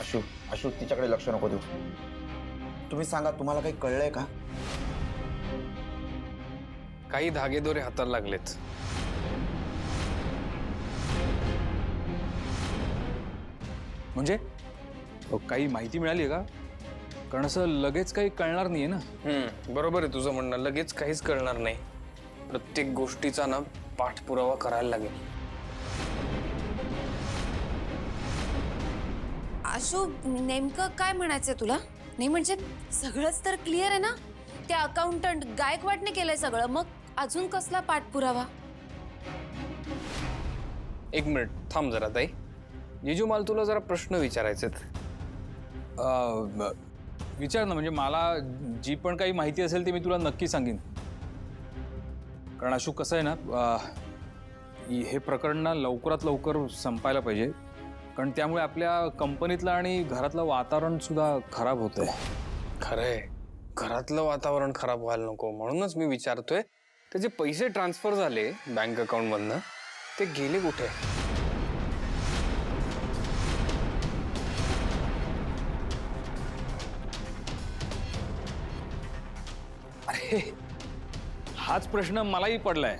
आशू आशू तिच्याकडे लक्ष नको देऊ. तुम्ही सांगा, तुम्हाला काही कळलंय का? काही धागेदोरे हाताला लागलेत. म्हणजे काही माहिती मिळाली का? कारण असं लगेच काही कळणार नाहीये ना. बरोबर आहे तुझं म्हणणं. लगेच काहीच कळणार नाही. प्रत्येक गोष्टीचा ना पाठपुरावा करायला लागेल. आशू, नेमकं काय म्हणायचंय तुला? नाही म्हणजे सगळंच तर क्लिअर आहे ना. त्या अकाउंटंट गायकवाडने केलंय सगळं, मग अजून कसला पाठपुरावा? एक मिनिट थांब जरा ताई. जिजू, मला तुला जरा प्रश्न विचारायचे. विचार ना. म्हणजे मला जी पण काही माहिती असेल ती मी तुला नक्की सांगेन. कारण अशोक कसं आहे ना, हे प्रकरण ना लवकरात लवकर संपायला पाहिजे. कारण त्यामुळे आपल्या कंपनीतलं आणि घरातलं वातावरण सुद्धा खराब होतंय. खरंय, घरातलं वातावरण खराब व्हायला नको म्हणूनच मी विचारतोय. त्याचे पैसे ट्रान्सफर झाले बँक अकाउंटमधनं, ते गेले कुठे? अरे, हाच प्रश्न मलाही पडलाय.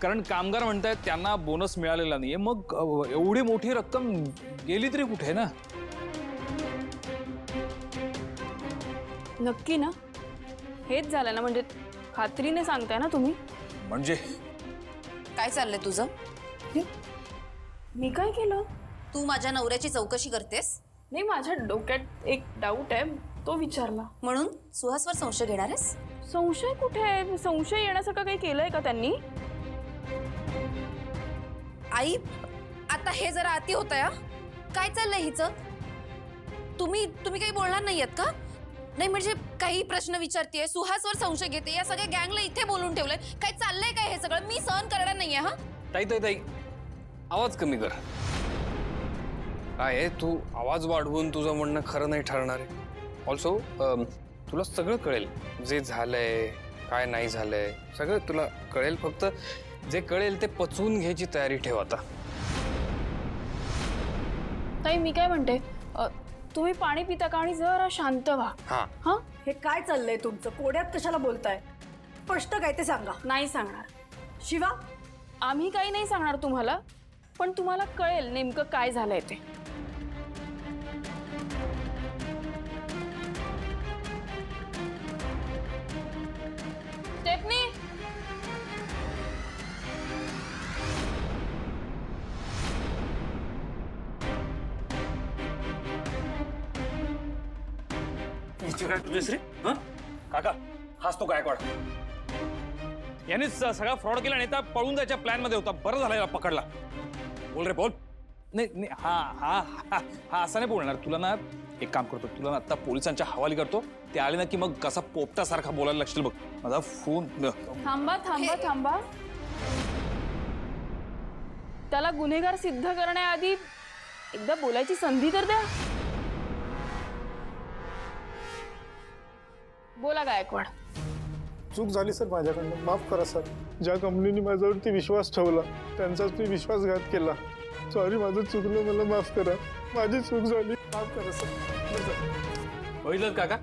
कारण कामगार म्हणतायत त्यांना बोनस मिळालेला नाहीये. मग एवढी मोठी रक्कम गेली तरी कुठे ना? नक्की ना? हेच झालं ना? म्हणजे खात्रीने सांगताय ना तुम्ही? म्हणजे काय चाललंय तुझं? मी काय केलं? तू माझ्या नवऱ्याची चौकशी करतेस नाही, माझ्या डोक्यात एक डाऊट आहे, तो विचारला. म्हणून सुहासवर संशय घेणार आहेस? संशय कुठे आहे? संशय येण्यासारखं काही केलंय का त्यांनी? आई, आता हे जरा अति होतंय. हा, काय चाललंय हिचं? तुम्ही काही बोलणार नाहीयेत का? नाही म्हणजे काही प्रश्न विचारतेय, सुहासवर संशय घेते, या सगळ्या गँगला इथे बोलून ठेवलंय. काय चाललंय काय हे सगळं? मी सहन करणार नाहीये. हा, ताई ताई ताई, आवाज कमी कर. काय आहे, तू आवाज वाढवून तुझं म्हणणं खरं नाही ठरणार आहे. ऑल्सो तुला सगळं कळेल, जे झालंय काय नाही झालंय सगळं तुला कळेल. फक्त जे कळेल ते पचवून घ्यायची तयारी ठेव आता. ताई, मी काय म्हणते, तुम्ही पाणी पिता का आणि जरा शांत व्हा. हा हा, हे काय चाललंय तुमचं? कोड्यात कशाला बोलताय? स्पष्ट काय ते सांगा. नाही सांगणार. शिवा, आम्ही काही नाही सांगणार तुम्हाला, पण तुम्हाला कळेल नेमकं काय झालंय ते. स्टेफनी, काका, हाच तो गायकवाड. यानेच सगळा फ्रॉड केला. नेता पळून जायच्या प्लॅन मध्ये होता. बरं झालं याला पकडला. बोल रे बोल. नाही नाही, हा हा हा हा असं नाही बोलणार. तुला ना एक काम करतो, तुला ना आता पोलिसांच्या हवाली करतो. ते आले ना की मग कसा पोपटासारखा बोलायला लागशील बघ. माझा फोन. थांबा थांबा थांबा. त्याला गुन्हेगार सिद्ध करण्याआधी एकदा बोलायची संधी तर द्या. बोला गायकवाड. चूक झाली सर माझ्याकडनं, माफ करा सर. ज्या कंपनीने माझ्यावरती विश्वास ठेवला त्यांचाच मी विश्वासघात केला. सॉरी, माझं चुकलं, मला माफ करा. माझी चूक झाली, माफ करा सर. बघितलं काका,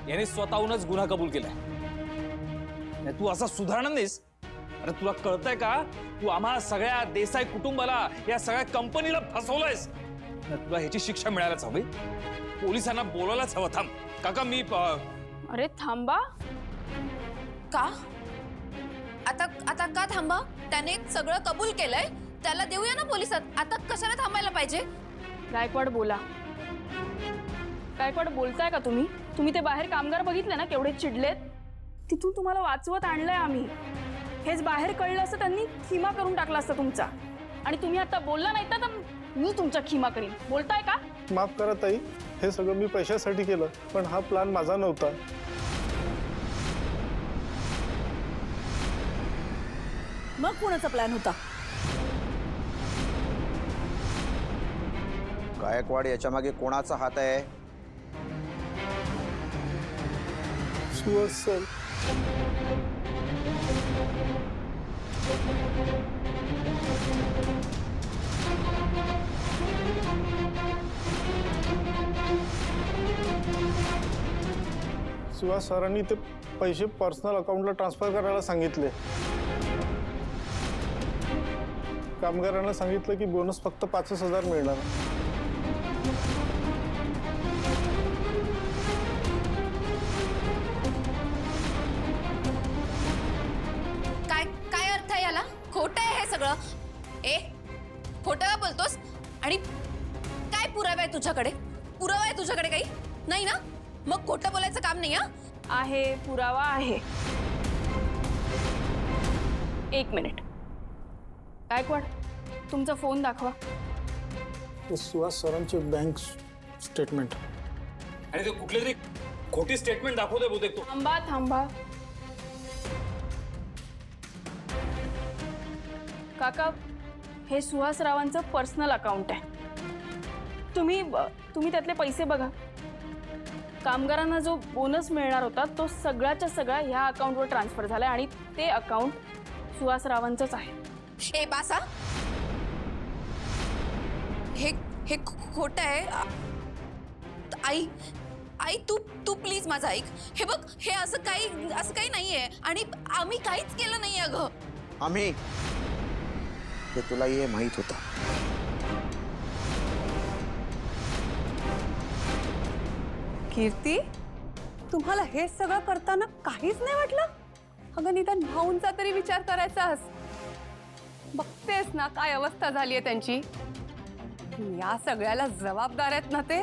याने स्वतःहूनच गुन्हा कबूल केलाय. तू असा सुधारणार नाहीस. अरे तुला कळतंय का? तू आम्हा सगळ्या देसाई कुटुंबाला, या सगळ्या कंपनीला फसवलंयस. तुला ह्याची शिक्षा मिळायलाच हवी. पोलिसांना बोलायलाच हवं. थांब काका, मी अरे थांबा. का? आता का थांबा? त्याने सगळं कबूल केलंय, त्याला देऊया ना पोलिसात. आता कशाला थांबायला पाहिजे? गायकवाड बोला. गायकवाड, बोलताय का तुम्ही? तुम्ही ते बाहेर कामगार बघितले ना केवढे चिडलेत? तिथून तुम्हाला वाचवत आणलंय आम्ही. हेच बाहेर कळलं असतं त्यांनी खिमा करून टाकला असता तुमचा. आणि तुम्ही आता बोलला नाही तर मी तुमच्या खिमा करीन. बोलताय का? माफ करा ताई, हे सगळं मी पैशासाठी केलं, पण हा प्लॅन माझा नव्हता. मग कोणाचा प्लॅन होता? गायकवाड, याच्या मागे कोणाचा हात आहे? सुहास सर. सुहास सरांनी ते पैसे पर्सनल अकाउंटला ट्रान्सफर करायला सांगितले. कामगारांना सांगितलं की बोनस फक्त 5,000 मिळणार. काय काय अर्थ आहे याला? खोटं आहे हे सगळं. ए, खोटं का बोलतोस? आणि काय पुरावा आहे तुझ्याकडे? पुरावा आहे तुझ्याकडे काही नाही ना? मग खोटं बोलायचं काम नाही. हा, आहे, पुरावा आहे. एक मिनिट. गायकवाड, तुमचा फोन दाखवा. ते सुहास सरांचे बँक स्टेटमेंट. आणि ते कुठले तरी खोटी स्टेटमेंट दाखवतोय बहुतेक तो. थांबा थांबा. काका, हे सुहास रावांचं पर्सनल अकाउंट आहे. तुम्ही त्यातले पैसे बघा. कामगारांना जो बोनस मिळणार होता तो सगळ्याच्या सगळा ह्या अकाउंटवर ट्रान्सफर झालाय आणि ते अकाउंट सुहास रावांचंच आहे. ए बासा, हे खोटं आहे. आई आई तू प्लीज माझं ऐक. हे बघ, हे असं काही नाहीये आणि आम्ही काहीच केलं नाही. अगं आम्ही ते तुलाही हे माहित होतं. कीर्ती, तुम्हाला हे सगळं करताना काहीच नाही वाटलं? अगं निदान भाऊंचा तरी विचार करायचास. बघतेस ना काय अवस्था झाली आहे त्यांची. या सगळ्याला जबाबदार आहेत ना ते.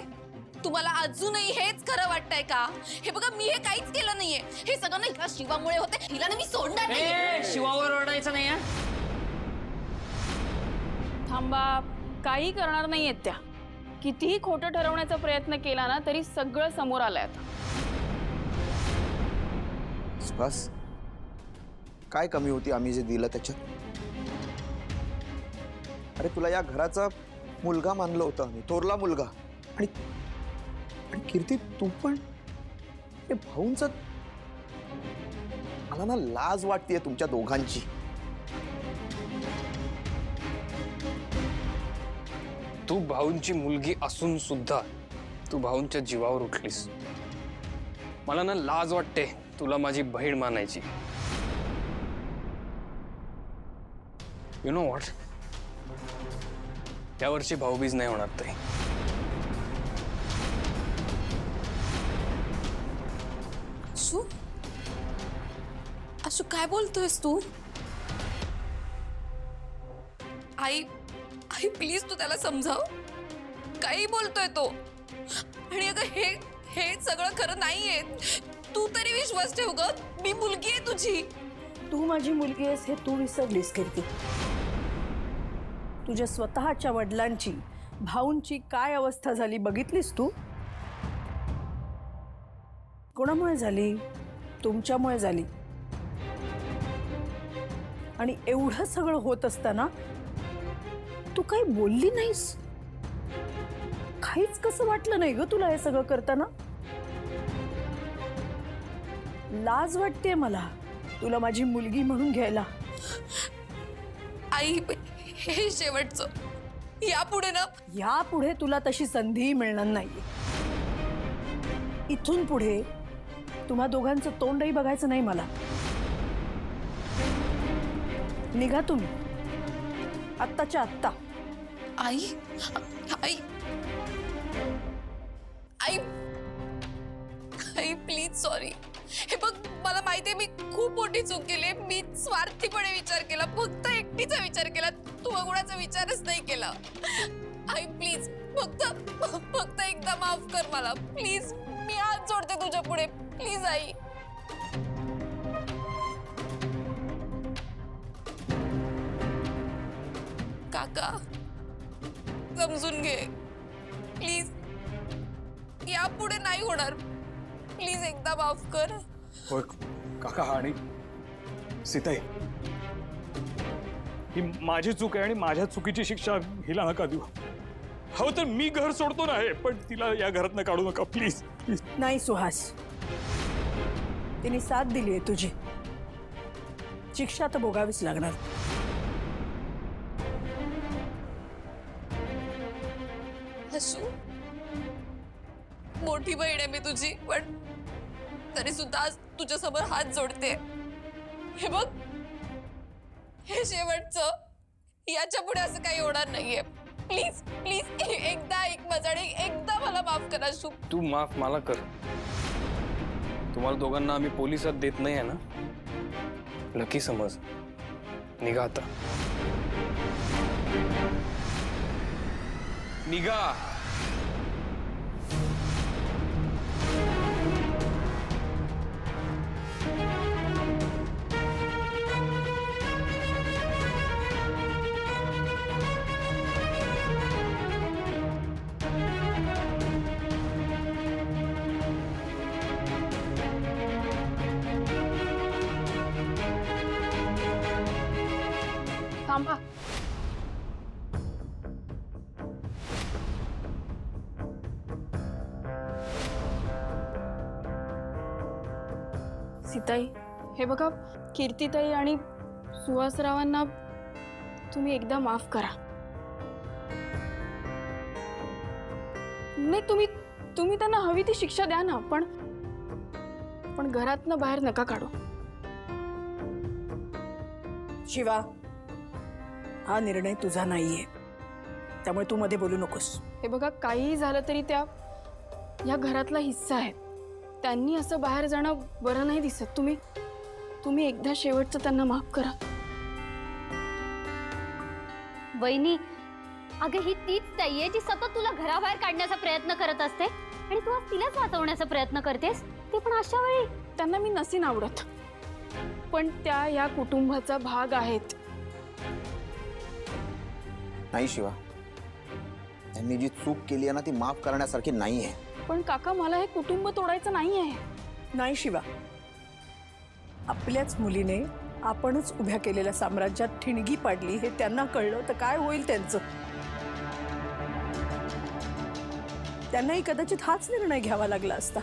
तुम्हाला अजूनही हेच खरं वाटतंय का? हे बघा, मी हे काहीच केलं नाहीये. हे सगळं नाही का शिवामुळे होते. हिला ना मी सोडणार नाही. शिवावर ओरडायचं नाही. थांबा, काही करणार नाहीयेत त्या. कितीही खोटं ठरवण्याचा प्रयत्न केला ना तरी सगळं समोर आलंय आता. सुहास, काय कमी होती आम्ही जे दिलं त्याच्यात? अरे तुला या घराचा मुलगा मानलं होतं आम्ही, थोरला मुलगा. आणि कीर्ती, तू पण हे भाऊंच. मला ना लाज वाटतेय तुमच्या दोघांची. तू भाऊंची मुलगी असून सुद्धा तू भाऊंच्या जीवावर उठलीस. मला ना लाज वाटते तुला माझी बहीण मानायची. यु नो व्हॉट, यावर्षी भाऊबीज नाही होणार तरी. अशू काय बोलतोयस तू? आई आई प्लीज तू त्याला समजाव. काही बोलतोय तो. आणि अगं हे सगळं खरं नाहीये. तू तरी विश्वास ठेव ग. मी मुलगी आहे तुझी. तू माझी मुलगी आहेस हे तू विसरलीस कीर्ती. तुझ्या स्वतःच्या वडिलांची, भाऊंची काय अवस्था झाली बघितलीस तू? कोणामुळे झाली? तुमच्यामुळे झाली. आणि एवढं सगळं होत असताना तू काही बोलली नाहीस. काहीच कसं वाटलं नाही ग तुला हे सगळं करताना? लाज वाटते मला तुला माझी मुलगी म्हणून घ्यायला. आई, हे शेवटचं. यापुढे तुला तशी संधी मिळणार नाही. इथून पुढे तुम्हा दोघांचं तोंडही बघायचं नाही मला. निघा तुम्ही आत्ताच्या आत्ता. आई आई आई आई प्लीज सॉरी. हे बघ, मला माहितीये मी खूप मोठी चूक केली. मी स्वार्थीपणे विचार केला, फक्त एकटीचा विचार केला. तू कुणाचा विचारच नाही केला. आई प्लीज फक्त एकदा माफ कर मला प्लीज. मी हात जोडते तुझ्या पुढे प्लीज आई. काका समजून घे प्लीज. यापुढे नाही होणार. प्लीज एकदा माफ कर. होय काका, आणि सीताई, ही माझी चूक आहे आणि माझ्या चुकीची शिक्षा हिला नका देऊ. हो तर मी घर सोडतो ना, पण तिला या घरातनं काढू नका प्लीज प्लीज. नाही सुहास, तिने साथ दिली आहे तुझी. शिक्षा तर भोगावीच लागणार. हसू, मोठी बहीण आहे मी तुझी, पण तरी सुद्धा आज तुझ्या समोर हात जोडते. हे बघ, हे शेवटचं, याच्या पुढे असं काही होणार नाहीये. प्लीज प्लीज एकदा ऐक माझं आणि एकदा मला माफ करा शुभ. तू माफ मला कर. तुम्हाला दोघांना आम्ही पोलिसात देत नाही आहे ना, नक्की समज. निघा आता, निघा. थांबा. सीताई, हे बघा, कीर्तीताई आणि सुहासरावांना तुम्ही एकदा माफ करा. नाही, तुम्ही त्यांना हवी ती शिक्षा द्या ना, पण घरातनं बाहेर नका काढू. शिवा, हा निर्णय तुझा नाहीये, त्यामुळे तू मध्ये बोलू नकोस. हे बघा, काहीही झालं तरी त्या या घरातला हिस्सा आहे. त्यांनी असं बाहेर जाणं बरं नाही दिसत. तुम्ही एकदा शेवटचं त्यांना माफ करा. वहिनी, अगं ही तीच ताई आहे जी सतत तुला घराबाहेर काढण्याचा प्रयत्न करत असते आणि तू आज तिलाच वाचवण्याचा प्रयत्न करतेस, ते पण अशा वेळी. त्यांना मी नसीन आवडत, पण त्या या कुटुंबाचा भाग आहेत. नाही शिवा, त्यांनी जी चूक केली आहे ना ती माफ करण्यासारखी नाही आहे. पण काका, मला हे कुटुंब तोडायचं नाही आहे. नाही शिवा, आपल्याच मुलीने आपणच उभ्या केलेल्या साम्राज्यात ठिणगी पाडली हे त्यांना कळलं तर काय होईल त्यांचं. त्यांनाही कदाचित हाच निर्णय घ्यावा लागला असता,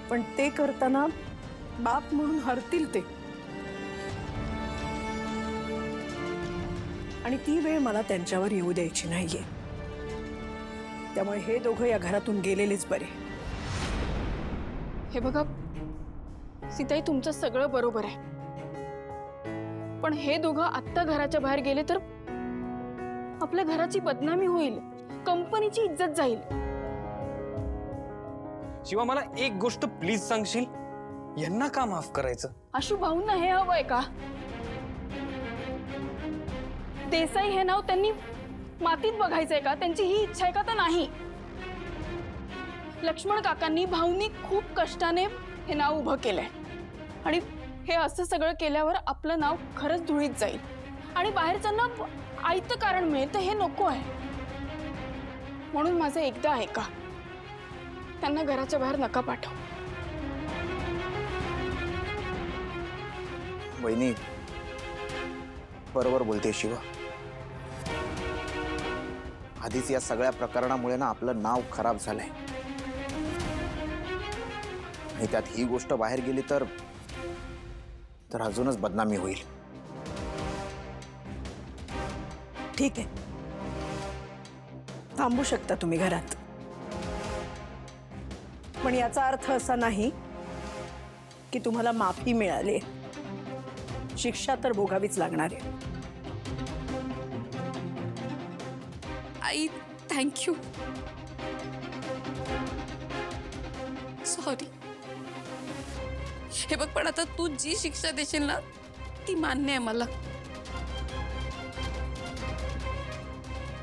पण ते करताना बाप म्हणून हरतील ते. आणि ती वेळ मला त्यांच्यावर येऊ द्यायची नाहीये. त्यामुळे हे दोघं या घरातून गेलेलेच बरे. हे बघा सीताई, तुमचं सगळं बरोबर आहे, पण हे दोघं आत्ता घराच्या बाहेर गेले तर आपल्या घराची बदनामी होईल, कंपनीची इज्जत जाईल. शिवा, मला एक गोष्ट प्लीज सांगशील, यांना का माफ करायचं? आशू भाऊंना हे हवंय का? देसाई हे नाव त्यांनी मातीत बघायचंय का? त्यांची ही इच्छा आहे का? तर नाही. लक्ष्मण काकांनी, भाऊंनी खूप कष्टाने हे नाव उभं केलंय आणि हे असं सगळं केल्यावर आपलं नाव खरंच धुळीत जाईल आणि बाहेरच्यांना आयतं कारण मिळेल, तर हे नको आहे. म्हणून माझं एकदा ऐका, त्यांना घराच्या बाहेर नका पाठव. वहिनी बरोबर बोलते शिवा. आधीच या सगळ्या प्रकरणामुळे ना आपलं नाव खराब झालंय आणि त्यात ही गोष्ट बाहेर गेली तर अजूनच बदनामी होईल. ठीक आहे, थांबू शकता तुम्ही घरात, पण याचा अर्थ असा नाही की तुम्हाला माफी मिळाली. शिक्षा तर भोगावीच लागणार आहे. आई, थँक्यू. सॉरी. हे बघ, पण आता तू जी शिक्षा देशील ना ती मान्य आहे मला.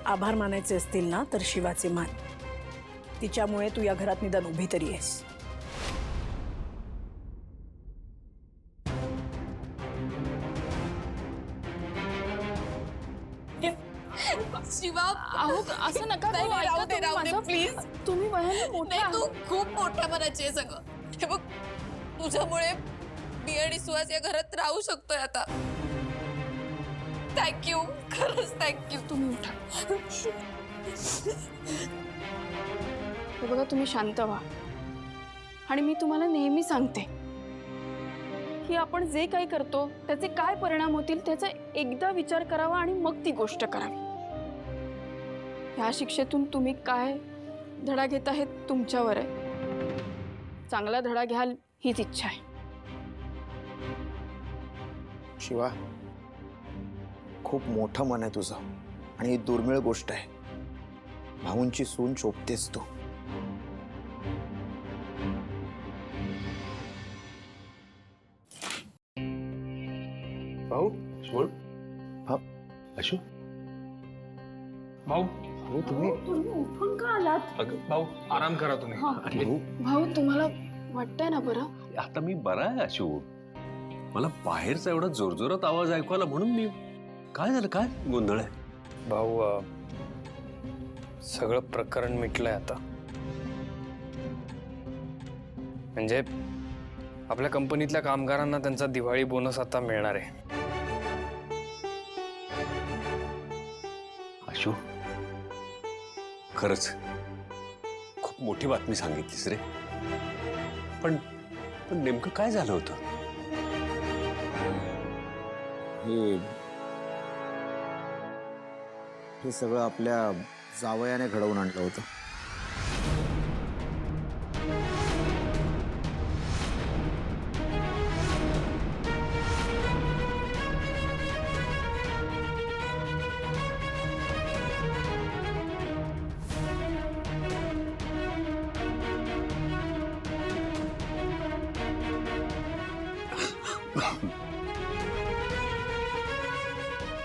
आभार मानायचे असतील ना तर शिवाचे मान. तिच्यामुळे तू या घरात निदान उभी तरी आहेस. शिवा, अहो, असं नका करू. ऐका राहू दे, तुम्ही राहू दे, माझं. प्लीज. तुम्ही वयाने मोठे नाही, तू आहात. खूप मोठ्या मनाची आहे सगळं. हे बघ, तुझ्यामुळे मी आणि सुहास या घरात राहू शकतोय आता. थँक्यू, खरंच थँक्यू. तुम्ही उठा. हे बघा, तुम्ही शांत व्हा आणि मी तुम्हाला नेहमी सांगते की आपण जे काही करतो त्याचे काय परिणाम होतील त्याचा एकदा विचार करावा आणि मग ती गोष्ट करावी. ह्या शिक्षेतून तुम्ही काय धडा घेता हे तुमच्यावर आहे. चांगला धडा घ्याल हीच इच्छा आहे. शिवा, खूप मोठं मन आहे तुझं आणि ही दुर्मिळ गोष्ट आहे. भाऊंची सून शोभतेस तू. भाऊ अशू भाऊ हो तुम्ही उठून का आलात? अगं भाऊ आराम करा तुम्ही. भाऊ तुम्हाला वाटतंय ना बरं? आता मी बरा आहे अशू. मला बाहेरचा एवढा जोरजोरात आवाज ऐकू आला म्हणून मी काय झालं, काय गोंधळ आहे? भाऊ सगळं प्रकरण मिटलंय आता. म्हणजे आपल्या कंपनीतल्या कामगारांना त्यांचा दिवाळी बोनस आता मिळणार आहे. अशू, खरंच खूप मोठी बातमी सांगितलीस रे. पण पण नेमकं काय झालं होतं? हे सगळं आपल्या जावयाने घडवून आणलं होतं.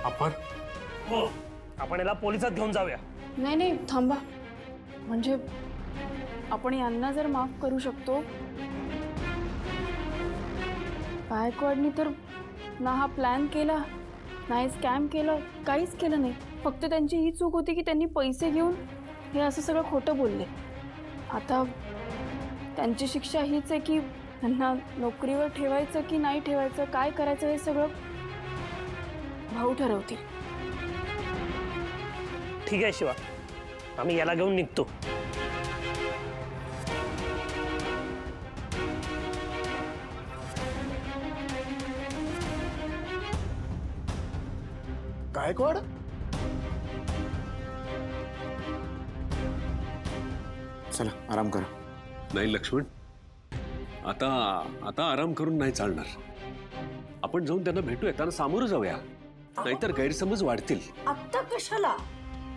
आपण आपण याला पोलिसात घेऊन जाऊया. नाही नाही थांबा. म्हणजे आपण यांना जर माफ करू शकतो, गायकवाडनी तर ना हा प्लॅन केला, ना हे स्कॅम केलं, काहीच केलं नाही. फक्त त्यांची ही चूक होती की त्यांनी पैसे घेऊन हे असं सगळं खोटं बोलले. आता त्यांची शिक्षा हीच आहे की त्यांना नोकरीवर ठेवायचं की नाही ठेवायचं, काय करायचं हे सगळं भाऊ ठरवतील. ठीक आहे शिवा, आम्ही याला घेऊन निघतो. गायकवाड? चला आराम करा. नाही लक्ष्मण, आता आता आराम करून नाही चालणार. आपण जाऊन त्यांना भेटूया, त्यांना सामोरं जाऊया, नाहीतर गैरसमज वाढतील. आत्ता कशाला?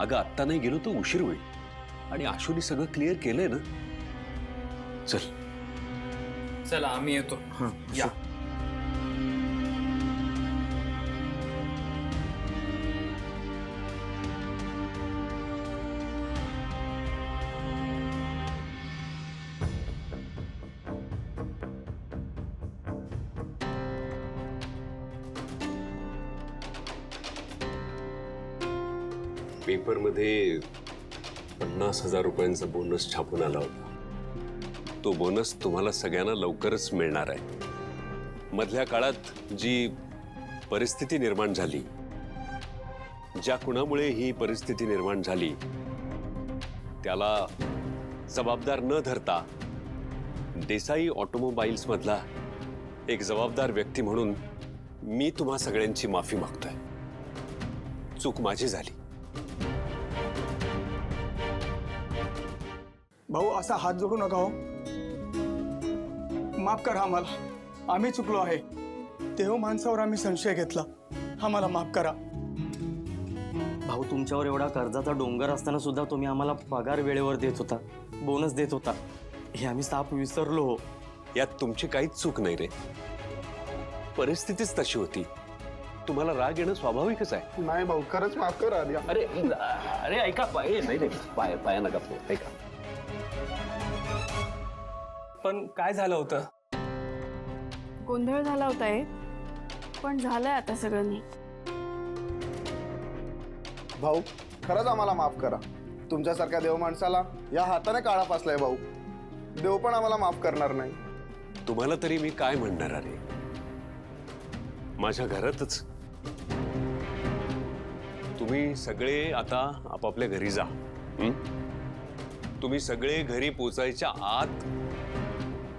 अगं आत्ता नाही गेलो तर उशीर होईल. आणि आशूने सगळं क्लिअर केलंय ना. चल चला आम्ही येतो. या. पेपरमध्ये 50,000 रुपयांचा बोनस छापून आला होता. तो बोनस तुम्हाला सगळ्यांना लवकरच मिळणार आहे. मधल्या काळात जी परिस्थिती निर्माण झाली, ज्या कुणामुळे ही परिस्थिती निर्माण झाली, त्याला जबाबदार न धरता देसाई ऑटोमोबाईल्स मधला एक जबाबदार व्यक्ती म्हणून मी तुम्हा सगळ्यांची माफी मागतोय. चूक माझी झाली. भाऊ असा हात जोडू नका हो. माफ करा आम्हाला, आम्ही चुकलो आहे. देव माणसावर आम्ही संशय घेतला, आम्हाला माफ करा. भाऊ, तुमच्यावर एवढा कर्जाचा डोंगर असताना सुद्धा तुम्ही आम्हाला पगार वेळेवर देत होता, बोनस देत होता. हे आम्ही साफ विसरलो हो. यात तुमची काहीच चूक नाही रे. परिस्थितीच तशी होती. तुम्हाला राग येणं स्वाभाविकच आहे. नाही भाऊ, खरंच माफ करा आर्या. अरे अरे ऐका, नाही पाया नका ऐका. पण काय झालं होतं? गोंधळ झाला होता हे, पण झालंय आता सगळं नीट. भाऊ खरंच आम्हाला माफ करा. तुमच्यासारख्या देव माणसाला या हाताने काळा फासलाय भाऊ. देव पण आम्हाला माफ करणार नाही. तुम्हाला तरी मी काय म्हणणार अरे. माझ्या घरातच तुम्ही सगळे आता आपापल्या घरी जा. तुम्ही सगळे घरी पोचायच्या आत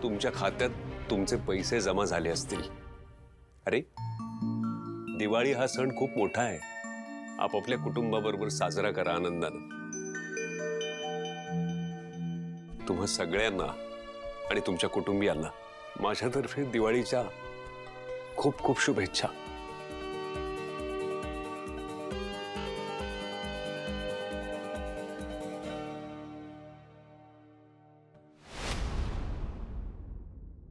तुमच्या खात्यात तुमचे पैसे जमा झाले असतील. अरे दिवाळी हा सण खूप मोठा आहे. आपापल्या कुटुंबाबरोबर साजरा करा आनंदानं. तुम्हा सगळ्यांना आणि तुमच्या कुटुंबियांना माझ्यातर्फे दिवाळीच्या खूप खूप शुभेच्छा.